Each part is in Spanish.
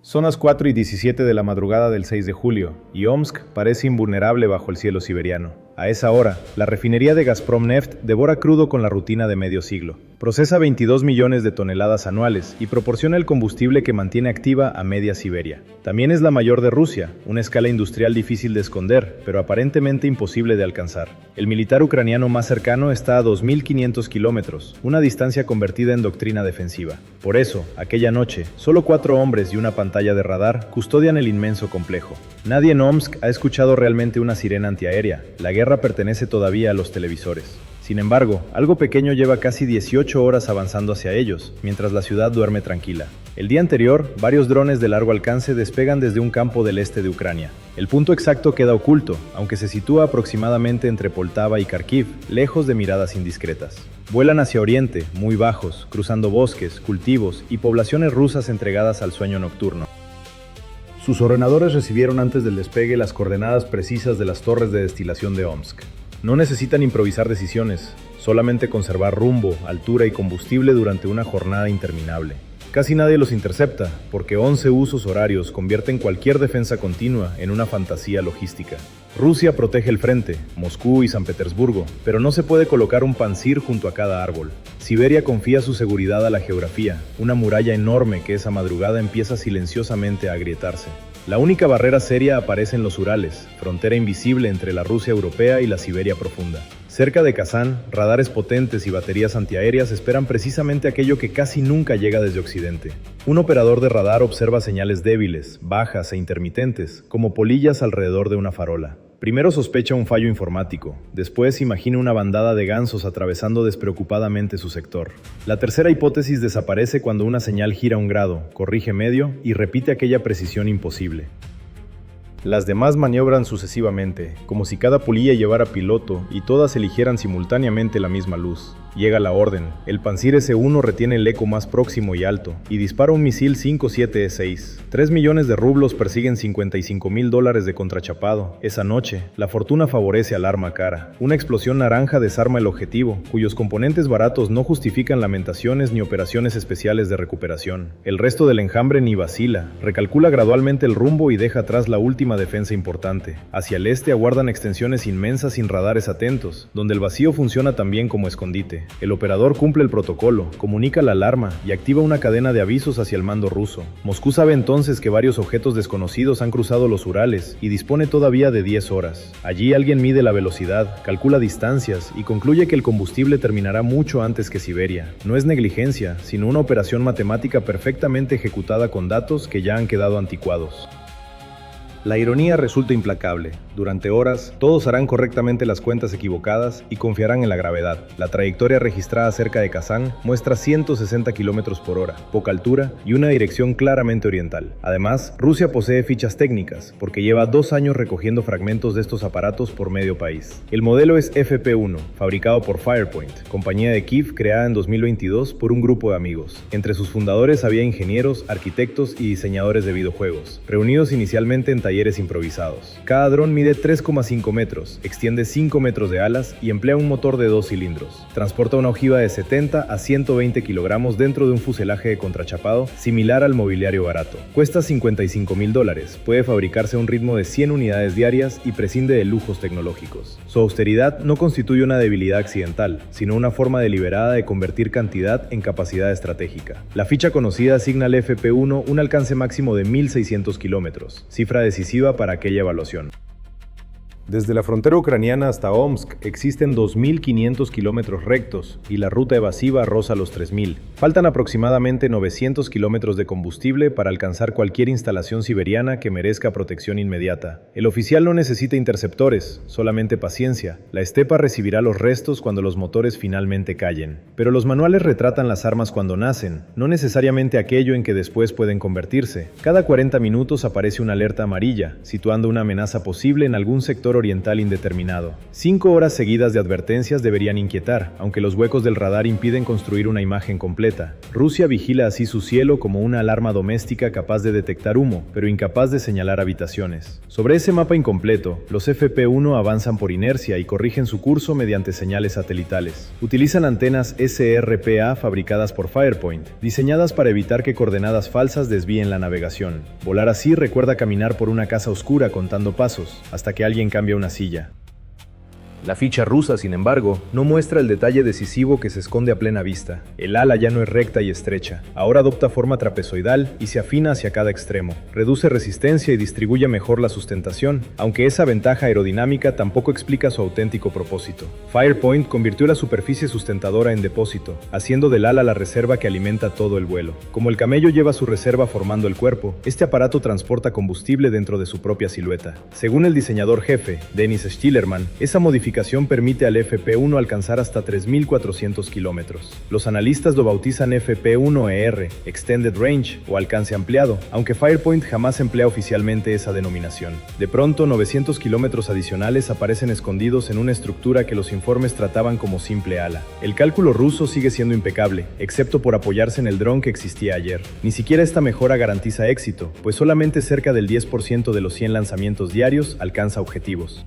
Son las 4:17 de la madrugada del 6 de julio, y Omsk parece invulnerable bajo el cielo siberiano. A esa hora, la refinería de Gazprom Neft devora crudo con la rutina de medio siglo. Procesa 22 millones de toneladas anuales y proporciona el combustible que mantiene activa a media Siberia. También es la mayor de Rusia, una escala industrial difícil de esconder, pero aparentemente imposible de alcanzar. El militar ucraniano más cercano está a 2.500 kilómetros, una distancia convertida en doctrina defensiva. Por eso, aquella noche, solo 4 hombres y una pantalla de radar custodian el inmenso complejo. Nadie en Omsk ha escuchado realmente una sirena antiaérea. La guerra pertenece todavía a los televisores. Sin embargo, algo pequeño lleva casi 18 horas avanzando hacia ellos, mientras la ciudad duerme tranquila. El día anterior, varios drones de largo alcance despegan desde un campo del este de Ucrania. El punto exacto queda oculto, aunque se sitúa aproximadamente entre Poltava y Kharkiv, lejos de miradas indiscretas. Vuelan hacia oriente, muy bajos, cruzando bosques, cultivos y poblaciones rusas entregadas al sueño nocturno. Sus ordenadores recibieron antes del despegue las coordenadas precisas de las torres de destilación de Omsk. No necesitan improvisar decisiones, solamente conservar rumbo, altura y combustible durante una jornada interminable. Casi nadie los intercepta, porque 11 usos horarios convierten cualquier defensa continua en una fantasía logística. Rusia protege el frente, Moscú y San Petersburgo, pero no se puede colocar un pansir junto a cada árbol. Siberia confía su seguridad a la geografía, una muralla enorme que esa madrugada empieza silenciosamente a agrietarse. La única barrera seria aparece en los Urales, frontera invisible entre la Rusia europea y la Siberia profunda. Cerca de Kazán, radares potentes y baterías antiaéreas esperan precisamente aquello que casi nunca llega desde Occidente. Un operador de radar observa señales débiles, bajas e intermitentes, como polillas alrededor de una farola. Primero sospecha un fallo informático, después imagina una bandada de gansos atravesando despreocupadamente su sector. La tercera hipótesis desaparece cuando una señal gira un grado, corrige medio y repite aquella precisión imposible. Las demás maniobran sucesivamente, como si cada polilla llevara piloto y todas eligieran simultáneamente la misma luz. Llega la orden. El Pansir S-1 retiene el eco más próximo y alto, y dispara un misil 57E6. 3 millones de rublos persiguen $55.000 de contrachapado. Esa noche, la fortuna favorece al arma cara. Una explosión naranja desarma el objetivo, cuyos componentes baratos no justifican lamentaciones ni operaciones especiales de recuperación. El resto del enjambre ni vacila, recalcula gradualmente el rumbo y deja atrás la última defensa importante. Hacia el este aguardan extensiones inmensas sin radares atentos, donde el vacío funciona también como escondite. El operador cumple el protocolo, comunica la alarma y activa una cadena de avisos hacia el mando ruso. Moscú sabe entonces que varios objetos desconocidos han cruzado los Urales y dispone todavía de 10 horas. Allí alguien mide la velocidad, calcula distancias y concluye que el combustible terminará mucho antes que Siberia. No es negligencia, sino una operación matemática perfectamente ejecutada con datos que ya han quedado anticuados. La ironía resulta implacable. Durante horas, todos harán correctamente las cuentas equivocadas y confiarán en la gravedad. La trayectoria registrada cerca de Kazán muestra 160 km por hora, poca altura y una dirección claramente oriental. Además, Rusia posee fichas técnicas, porque lleva 2 años recogiendo fragmentos de estos aparatos por medio país. El modelo es FP-1, fabricado por Firepoint, compañía de Kiev creada en 2022 por un grupo de amigos. Entre sus fundadores había ingenieros, arquitectos y diseñadores de videojuegos, reunidos inicialmente en talleres improvisados. Cada dron mide 3,5 metros, extiende 5 metros de alas y emplea un motor de 2 cilindros. Transporta una ojiva de 70 a 120 kilogramos dentro de un fuselaje de contrachapado similar al mobiliario barato. Cuesta $55.000, puede fabricarse a un ritmo de 100 unidades diarias y prescinde de lujos tecnológicos. Su austeridad no constituye una debilidad accidental, sino una forma deliberada de convertir cantidad en capacidad estratégica. La ficha conocida asigna al FP-1 un alcance máximo de 1.600 kilómetros, cifra decisiva para aquella evaluación. Desde la frontera ucraniana hasta Omsk existen 2.500 kilómetros rectos y la ruta evasiva roza los 3.000. Faltan aproximadamente 900 kilómetros de combustible para alcanzar cualquier instalación siberiana que merezca protección inmediata. El oficial no necesita interceptores, solamente paciencia. La estepa recibirá los restos cuando los motores finalmente callen. Pero los manuales retratan las armas cuando nacen, no necesariamente aquello en que después pueden convertirse. Cada 40 minutos aparece una alerta amarilla, situando una amenaza posible en algún sector oriental indeterminado. 5 horas seguidas de advertencias deberían inquietar, aunque los huecos del radar impiden construir una imagen completa. Rusia vigila así su cielo como una alarma doméstica capaz de detectar humo, pero incapaz de señalar habitaciones. Sobre ese mapa incompleto, los FP-1 avanzan por inercia y corrigen su curso mediante señales satelitales. Utilizan antenas SRPA fabricadas por Firepoint, diseñadas para evitar que coordenadas falsas desvíen la navegación. Volar así recuerda caminar por una casa oscura contando pasos, hasta que alguien cambia una silla. La ficha rusa, sin embargo, no muestra el detalle decisivo que se esconde a plena vista. El ala ya no es recta y estrecha, ahora adopta forma trapezoidal y se afina hacia cada extremo. Reduce resistencia y distribuye mejor la sustentación, aunque esa ventaja aerodinámica tampoco explica su auténtico propósito. Firepoint convirtió la superficie sustentadora en depósito, haciendo del ala la reserva que alimenta todo el vuelo. Como el camello lleva su reserva formando el cuerpo, este aparato transporta combustible dentro de su propia silueta. Según el diseñador jefe, Dennis Stielerman, esa modificación permite al FP-1 alcanzar hasta 3.400 kilómetros. Los analistas lo bautizan FP-1ER, Extended Range o alcance ampliado, aunque Firepoint jamás emplea oficialmente esa denominación. De pronto, 900 kilómetros adicionales aparecen escondidos en una estructura que los informes trataban como simple ala. El cálculo ruso sigue siendo impecable, excepto por apoyarse en el dron que existía ayer. Ni siquiera esta mejora garantiza éxito, pues solamente cerca del 10% de los 100 lanzamientos diarios alcanza objetivos.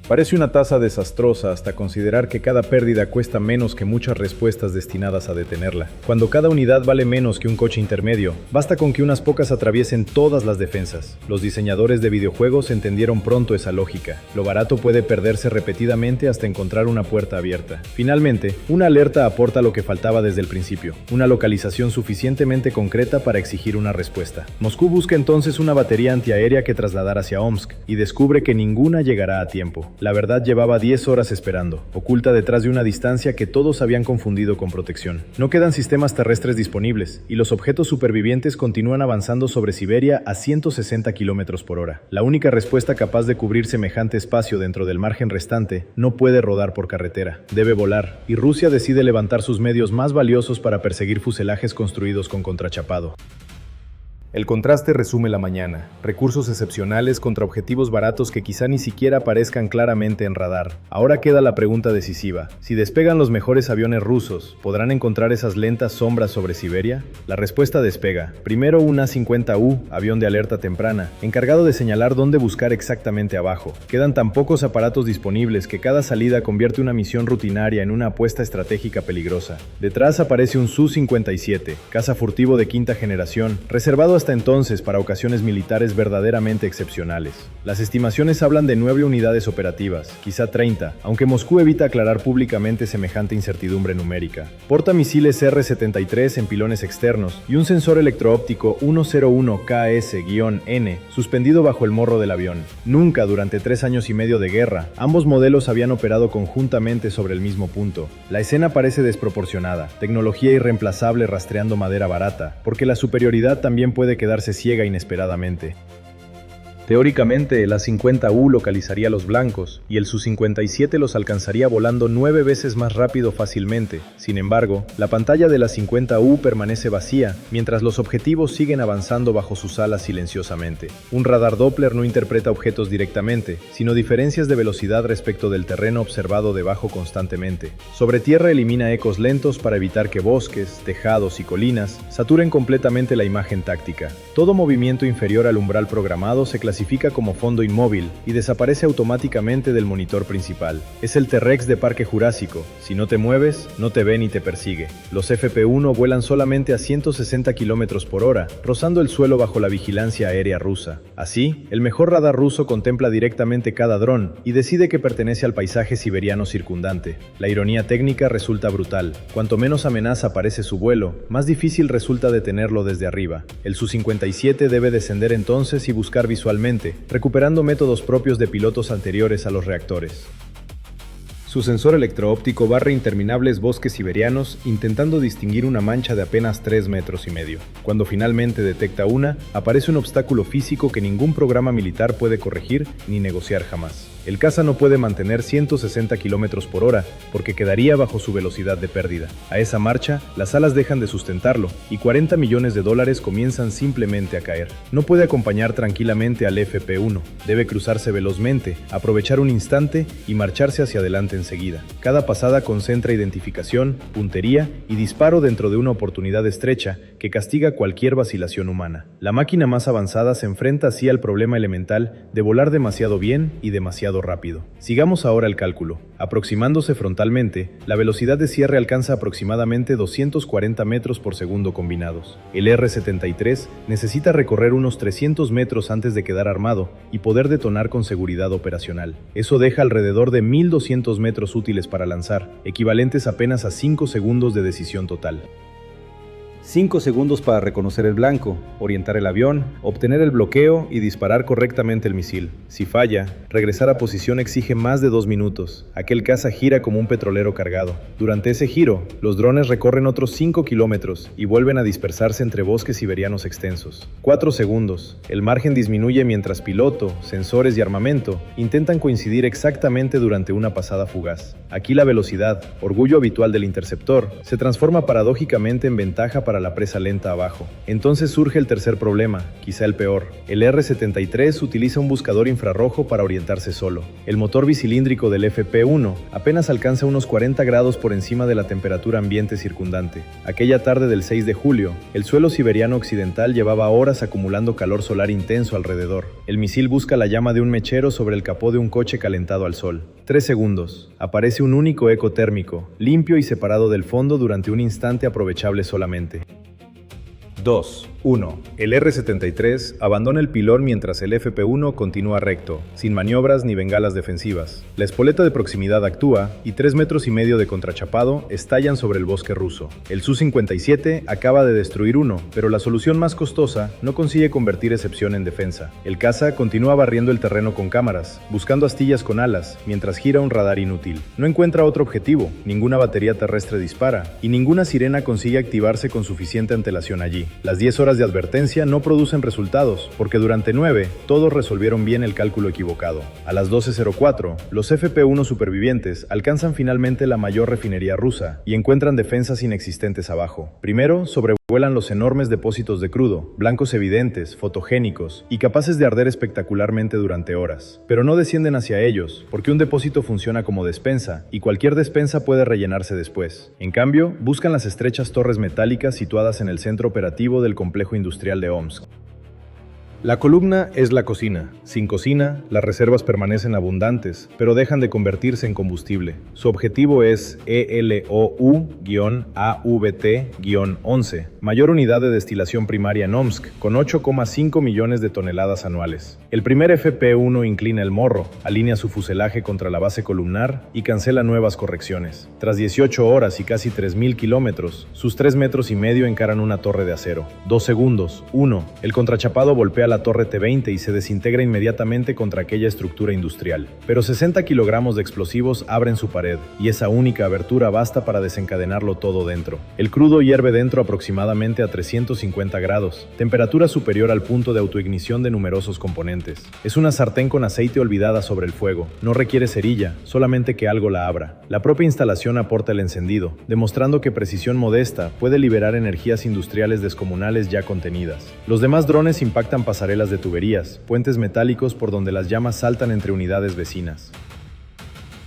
Parece una tasa desastrosa hasta considerar que cada pérdida cuesta menos que muchas respuestas destinadas a detenerla. Cuando cada unidad vale menos que un coche intermedio, basta con que unas pocas atraviesen todas las defensas. Los diseñadores de videojuegos entendieron pronto esa lógica. Lo barato puede perderse repetidamente hasta encontrar una puerta abierta. Finalmente, una alerta aporta lo que faltaba desde el principio, una localización suficientemente concreta para exigir una respuesta. Moscú busca entonces una batería antiaérea que trasladar hacia Omsk y descubre que ninguna llegará a tiempo. La verdad llevaba 10 horas esperando, oculta detrás de una distancia que todos habían confundido con protección. No quedan sistemas terrestres disponibles, y los objetos supervivientes continúan avanzando sobre Siberia a 160 km por hora. La única respuesta capaz de cubrir semejante espacio dentro del margen restante no puede rodar por carretera, debe volar, y Rusia decide levantar sus medios más valiosos para perseguir fuselajes construidos con contrachapado. El contraste resume la mañana. Recursos excepcionales contra objetivos baratos que quizá ni siquiera aparezcan claramente en radar. Ahora queda la pregunta decisiva. Si despegan los mejores aviones rusos, ¿podrán encontrar esas lentas sombras sobre Siberia? La respuesta despega. Primero un A-50U, avión de alerta temprana, encargado de señalar dónde buscar exactamente abajo. Quedan tan pocos aparatos disponibles que cada salida convierte una misión rutinaria en una apuesta estratégica peligrosa. Detrás aparece un Su-57, caza furtivo de quinta generación, reservado hasta entonces para ocasiones militares verdaderamente excepcionales. Las estimaciones hablan de 9 unidades operativas, quizá 30, aunque Moscú evita aclarar públicamente semejante incertidumbre numérica. Porta misiles R-73 en pilones externos y un sensor electroóptico 101KS-N suspendido bajo el morro del avión. Nunca durante 3 años y medio de guerra, ambos modelos habían operado conjuntamente sobre el mismo punto. La escena parece desproporcionada, tecnología irreemplazable rastreando madera barata, porque la superioridad también puede quedarse ciega inesperadamente. Teóricamente, el A-50U localizaría a los blancos, y el Su-57 los alcanzaría volando 9 veces más rápido fácilmente. Sin embargo, la pantalla del A-50U permanece vacía, mientras los objetivos siguen avanzando bajo sus alas silenciosamente. Un radar Doppler no interpreta objetos directamente, sino diferencias de velocidad respecto del terreno observado debajo constantemente. Sobre tierra elimina ecos lentos para evitar que bosques, tejados y colinas saturen completamente la imagen táctica. Todo movimiento inferior al umbral programado se clasifica como fondo inmóvil y desaparece automáticamente del monitor principal. Es el T-Rex de Parque Jurásico. Si no te mueves, no te ve ni te persigue. Los FP-1 vuelan solamente a 160 km por hora, rozando el suelo bajo la vigilancia aérea rusa. Así, el mejor radar ruso contempla directamente cada dron y decide que pertenece al paisaje siberiano circundante. La ironía técnica resulta brutal. Cuanto menos amenaza parece su vuelo, más difícil resulta detenerlo desde arriba. El Su-57 debe descender entonces y buscar visualmente, recuperando métodos propios de pilotos anteriores a los reactores. Su sensor electroóptico barre interminables bosques siberianos intentando distinguir una mancha de apenas 3,5 metros. Cuando finalmente detecta una, aparece un obstáculo físico que ningún programa militar puede corregir ni negociar jamás. El caza no puede mantener 160 km por hora porque quedaría bajo su velocidad de pérdida. A esa marcha, las alas dejan de sustentarlo y $40 millones comienzan simplemente a caer. No puede acompañar tranquilamente al FP-1, debe cruzarse velozmente, aprovechar un instante y marcharse hacia adelante enseguida. Cada pasada concentra identificación, puntería y disparo dentro de una oportunidad estrecha que castiga cualquier vacilación humana. La máquina más avanzada se enfrenta así al problema elemental de volar demasiado bien y demasiado rápido. Sigamos ahora el cálculo. Aproximándose frontalmente, la velocidad de cierre alcanza aproximadamente 240 metros por segundo combinados. El R-73 necesita recorrer unos 300 metros antes de quedar armado y poder detonar con seguridad operacional. Eso deja alrededor de 1.200 metros útiles para lanzar, equivalentes apenas a 5 segundos de decisión total. 5 segundos para reconocer el blanco, orientar el avión, obtener el bloqueo y disparar correctamente el misil. Si falla, regresar a posición exige más de 2 minutos. Aquel caza gira como un petrolero cargado. Durante ese giro, los drones recorren otros 5 kilómetros y vuelven a dispersarse entre bosques siberianos extensos. 4 segundos. El margen disminuye mientras piloto, sensores y armamento intentan coincidir exactamente durante una pasada fugaz. Aquí la velocidad, orgullo habitual del interceptor, se transforma paradójicamente en ventaja para la presa lenta abajo. Entonces surge el tercer problema, quizá el peor. El R-73 utiliza un buscador infrarrojo para orientarse solo. El motor bicilíndrico del FP-1 apenas alcanza unos 40 grados por encima de la temperatura ambiente circundante. Aquella tarde del 6 de julio, el suelo siberiano occidental llevaba horas acumulando calor solar intenso alrededor. El misil busca la llama de un mechero sobre el capó de un coche calentado al sol. 3 segundos. Aparece un único eco térmico, limpio y separado del fondo durante un instante aprovechable solamente. 2. 1. El R-73 abandona el pilón mientras el FP-1 continúa recto, sin maniobras ni bengalas defensivas. La espoleta de proximidad actúa y 3,5 metros de contrachapado estallan sobre el bosque ruso. El Su-57 acaba de destruir uno, pero la solución más costosa no consigue convertir excepción en defensa. El caza continúa barriendo el terreno con cámaras, buscando astillas con alas, mientras gira un radar inútil. No encuentra otro objetivo, ninguna batería terrestre dispara, y ninguna sirena consigue activarse con suficiente antelación allí. Las 10 horas de advertencia no producen resultados, porque durante 9, todos resolvieron bien el cálculo equivocado. A las 12:04, los FP-1 supervivientes alcanzan finalmente la mayor refinería rusa y encuentran defensas inexistentes abajo. Primero, sobrevuelan los enormes depósitos de crudo, blancos evidentes, fotogénicos y capaces de arder espectacularmente durante horas. Pero no descienden hacia ellos, porque un depósito funciona como despensa, y cualquier despensa puede rellenarse después. En cambio, buscan las estrechas torres metálicas situadas en el centro operativo del complejo industrial de Omsk. La columna es la cocina. Sin cocina, las reservas permanecen abundantes, pero dejan de convertirse en combustible. Su objetivo es ELOU-AVT-11, mayor unidad de destilación primaria en Omsk, con 8,5 millones de toneladas anuales. El primer FP-1 inclina el morro, alinea su fuselaje contra la base columnar y cancela nuevas correcciones. Tras 18 horas y casi 3.000 kilómetros, sus 3,5 metros encaran una torre de acero. 2 segundos. 1. El contrachapado golpea la torre T-20 y se desintegra inmediatamente contra aquella estructura industrial. Pero 60 kilogramos de explosivos abren su pared, y esa única abertura basta para desencadenarlo todo dentro. El crudo hierve dentro aproximadamente a 350 grados, temperatura superior al punto de autoignición de numerosos componentes. Es una sartén con aceite olvidada sobre el fuego. No requiere cerilla, solamente que algo la abra. La propia instalación aporta el encendido, demostrando que precisión modesta puede liberar energías industriales descomunales ya contenidas. Los demás drones impactan pasarelas de tuberías, puentes metálicos por donde las llamas saltan entre unidades vecinas.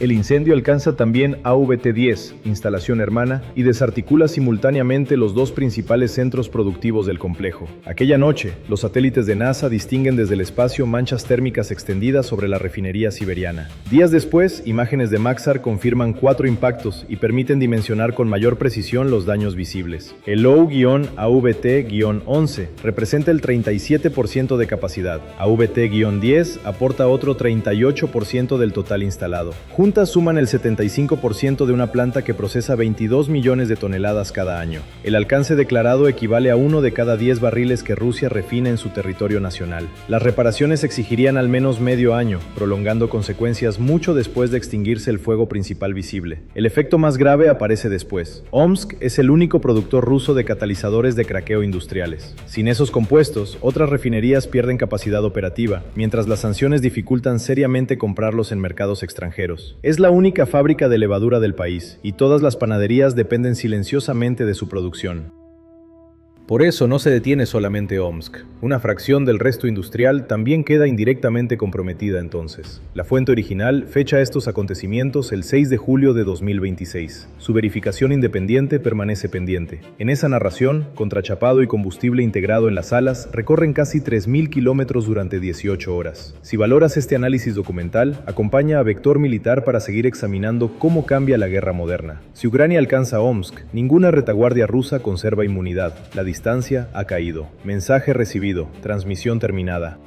El incendio alcanza también AVT-10, instalación hermana, y desarticula simultáneamente los dos principales centros productivos del complejo. Aquella noche, los satélites de NASA distinguen desde el espacio manchas térmicas extendidas sobre la refinería siberiana. Días después, imágenes de Maxar confirman 4 impactos y permiten dimensionar con mayor precisión los daños visibles. El OU-AVT-11 representa el 37% de capacidad. AVT-10 aporta otro 38% del total instalado. juntas suman el 75% de una planta que procesa 22 millones de toneladas cada año. El alcance declarado equivale a 1 de cada 10 barriles que Rusia refina en su territorio nacional. Las reparaciones exigirían al menos medio año, prolongando consecuencias mucho después de extinguirse el fuego principal visible. El efecto más grave aparece después. Omsk es el único productor ruso de catalizadores de craqueo industriales. Sin esos compuestos, otras refinerías pierden capacidad operativa, mientras las sanciones dificultan seriamente comprarlos en mercados extranjeros. Es la única fábrica de levadura del país, y todas las panaderías dependen silenciosamente de su producción. Por eso no se detiene solamente Omsk. Una fracción del resto industrial también queda indirectamente comprometida entonces. La fuente original fecha estos acontecimientos el 6 de julio de 2026. Su verificación independiente permanece pendiente. En esa narración, contrachapado y combustible integrado en las alas recorren casi 3.000 kilómetros durante 18 horas. Si valoras este análisis documental, acompaña a Vector Militar para seguir examinando cómo cambia la guerra moderna. Si Ucrania alcanza Omsk, ninguna retaguardia rusa conserva inmunidad. La distancia ha caído. Mensaje recibido. Transmisión terminada.